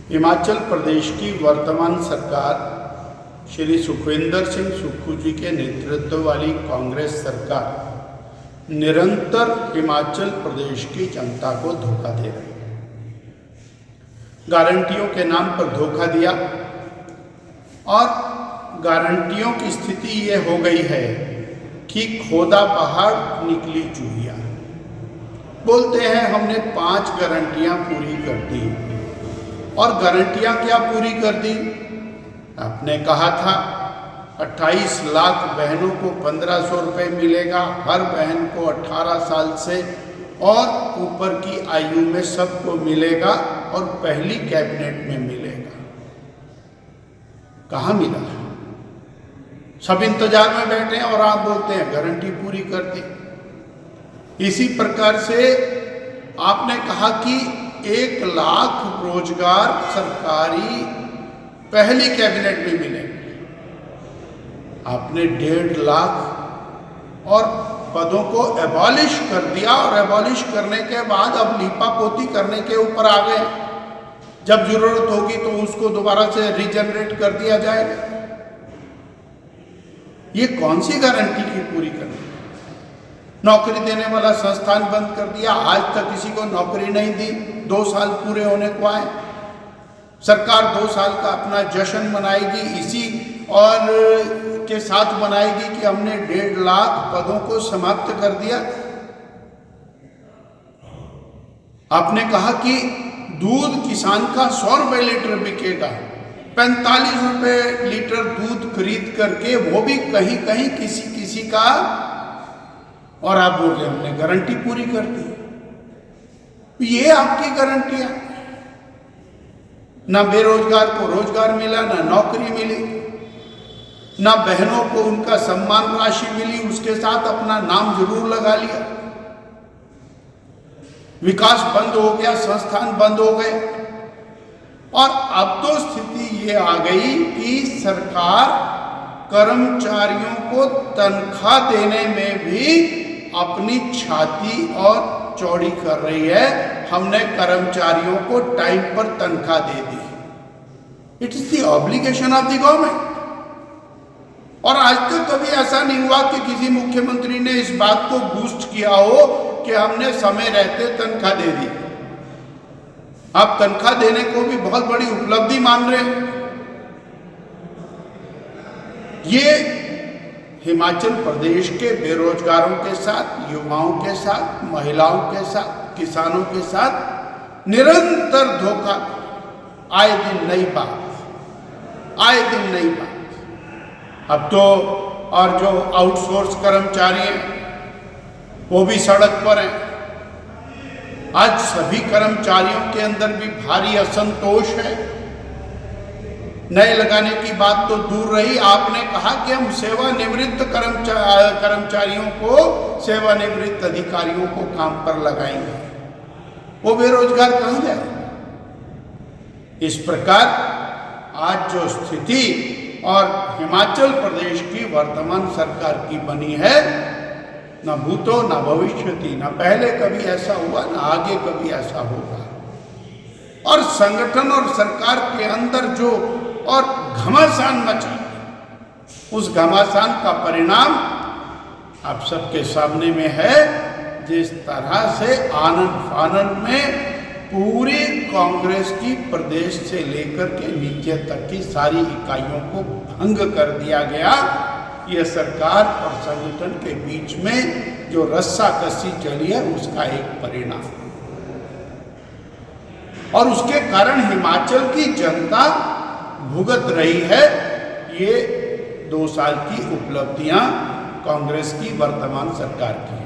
हिमाचल प्रदेश की वर्तमान सरकार श्री सुखविंदर सिंह सुक्खू जी के नेतृत्व वाली कांग्रेस सरकार निरंतर हिमाचल प्रदेश की जनता को धोखा दे रही है। गारंटियों के नाम पर धोखा दिया और गारंटियों की स्थिति ये हो गई है कि खोदा पहाड़ निकली चूहिया। बोलते हैं हमने 5 गारंटियां पूरी कर दी, और गारंटियां क्या पूरी कर दी? आपने कहा था 28 लाख बहनों को 1500 रुपये मिलेगा, हर बहन को 18 साल से और ऊपर की आयु में सबको मिलेगा और पहली कैबिनेट में मिलेगा। कहाँ मिला? सब इंतजार में बैठे हैं और आप बोलते हैं गारंटी पूरी कर दी। इसी प्रकार से आपने कहा कि 1 लाख रोजगार सरकारी पहली कैबिनेट में मिलेंगे। आपने 1.5 लाख और पदों को एबॉलिश कर दिया, और एबॉलिश करने के बाद अब लीपापोती करने के ऊपर आ गए। जब जरूरत होगी तो उसको दोबारा से रीजनरेट कर दिया जाएगा। ये कौन सी गारंटी की पूरी करनी? नौकरी देने वाला संस्थान बंद कर दिया, आज तक किसी को नौकरी नहीं दी। 2 साल पूरे होने को आए, सरकार 2 साल का अपना जश्न मनाएगी इसी और के साथ मनाएगी कि हमने 1.5 लाख पदों को समाप्त कर दिया। आपने कहा कि दूध किसान का 100 रुपये लीटर बिकेगा, 45 रुपये लीटर दूध खरीद करके, वो भी कहीं कहीं किसी का, और आप बोल रहे हमने गारंटी पूरी कर दी। ये आपकी गारंटियां, ना बेरोजगार को रोजगार मिला, ना नौकरी मिली, ना बहनों को उनका सम्मान राशि मिली, उसके साथ अपना नाम जरूर लगा लिया। विकास बंद हो गया, संस्थान बंद हो गए, और अब तो स्थिति ये आ गई कि सरकार कर्मचारियों को तनख्वाह देने में भी अपनी छाती और चौड़ी कर रही है। हमने कर्मचारियों को टाइम पर तनख्वाह दे दी। It is the obligation of the government. और आज तक कभी ऐसा नहीं हुआ कि किसी मुख्यमंत्री ने इस बात को बूस्ट किया हो कि हमने समय रहते तनख्वाह दे दी। आप तनख्वाह देने को भी बहुत बड़ी उपलब्धि मान रहे हैं। ये हिमाचल प्रदेश के बेरोजगारों के साथ, युवाओं के साथ, महिलाओं के साथ, किसानों के साथ निरंतर धोखा। आए दिन नई बात, आए दिन नई बात। अब तो और जो आउटसोर्स कर्मचारी हैं वो भी सड़क पर हैं। आज सभी कर्मचारियों के अंदर भी भारी असंतोष है। नए लगाने की बात तो दूर रही, आपने कहा कि हम सेवानिवृत्त कर्मचारियों को, सेवानिवृत्त अधिकारियों को काम पर लगाएंगे। वो बेरोजगार कहाँ जाए? इस प्रकार आज जो स्थिति और हिमाचल प्रदेश की वर्तमान सरकार की बनी है, ना भूतो ना भविष्यति, ना पहले कभी ऐसा हुआ, ना आगे कभी ऐसा होगा। और संगठन और सरकार के अंदर जो और घमासान मचा, उस घमासान का परिणाम आप सबके सामने में है। जिस तरह से आनन फानन में पूरी कांग्रेस की प्रदेश से लेकर के नीचे तक की सारी इकाइयों को भंग कर दिया गया। यह सरकार और संगठन के बीच में जो रस्साकसी चली है उसका एक परिणाम, और उसके कारण हिमाचल की जनता भुगत रही है। ये 2 साल की उपलब्धियां कांग्रेस की वर्तमान सरकार की है।